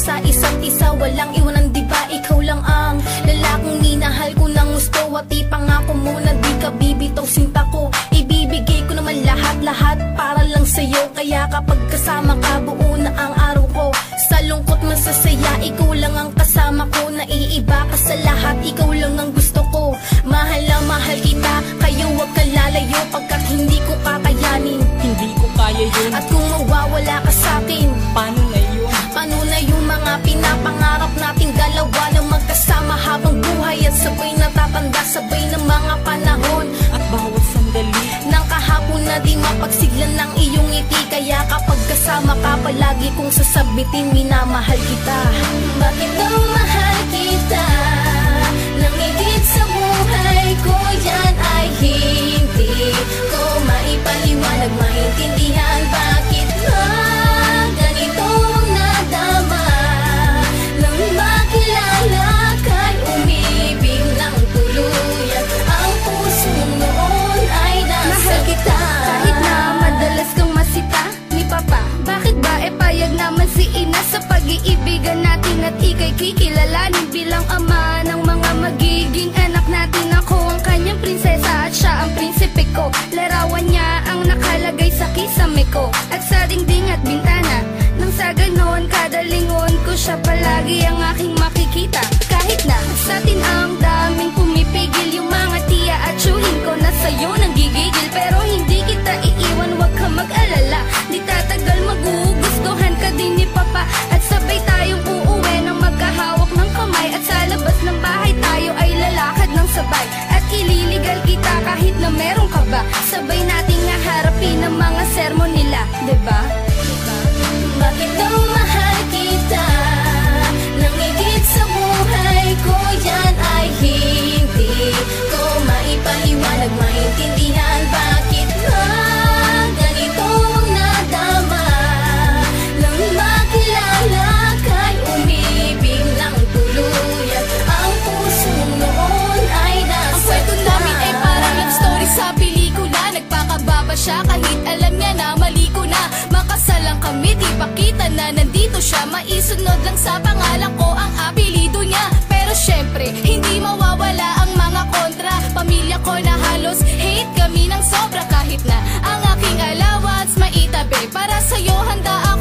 sa isa't isa, walang iwanan, diba? Ikaw lang ang lalaking minahal ko ng gusto. At ipangako mo na di ka bibitaw, sinta ko ibibigay ko naman lahat-lahat para lang sa'yo. Kaya kapag kasama ka, buo na ang araw ko. Sa lungkot masasaya, ikaw lang ang kasama ko. Naiiba ka sa lahat, ikaw lang ang gusto ko. Mahal na mahal kita, kaya huwag ka lalayo. Pagkat hindi ko kakayanin, hindi ko kaya yun. at kung mawawala ka sa'kin, paano na yun? paano na yung mga pinapangarap nating dalawa na magkasama habang buhay at sabay natatanda, sabay ng mga panahon At bawat sandali nang kahapon na di mapagsiglan ng iyong ngiti. Kaya kapag kasama ka, palagi kong sasabitin, minamahal kita. Bakit daw mahal kita nang higit sa buhay ko? Yan ay hindi ko maipaliwanag, maintindihan. Bakit nga ganito ang nadama nang makilala ka'y umibig ng tuluyan. Ang puso noon ay nasa kita. Kahit na madalas kang masita ni Papa, bakit ba payag naman si Ina sa pag-iibigan natin? At ika'y kikilalanin bilang ama ng mga magiging anak natin. Ako ang kanyang prinsesa at siya ang prinsipe ko. Larawan niya ang nakalagay sa kisame ko at sa dingding at bintana. Nang sa ganon, kada lingon ko siya palagi ang aking makikita. Kahit na sa atin ang daming pumipigil, yung mga tiya at tsuhin ko na sa'yo nang gigigil. Pero hindi kita iiwan, wag ka mag-alala. Di tatagal, magugustuhan ka din ni Papa. At sabay tayong uuwi ng magkahawak ng kamay. At sa labas ng bahay tayo ay lalakad ng sabay. At ililigal kita kahit na meron ka ba. Sabay nating naharapin ang mga sermon nila, diba? Bakit daw mahal kita nang higit sa buhay ko? Yan ay hindi ko maipaliwanag, maintindihan. Bakit nga ganito ang nadama nang makilala ka'y umibig ng tuluyan. Ang puso noon ay nasa kita. Ang kwento namin ay parang love story sa pelikula. Nagpakababa siya kahit alam niya na mali ko na. Makasalang kami, di pa kita na nandito siya. Maisunod lang sa pangalan ko ang apelido niya. Pero syempre, hindi mawawala ang mga kontra. Pamilya ko na halos hate kami ng sobra. Kahit na ang aking allowance maitabi, para sa'yo handa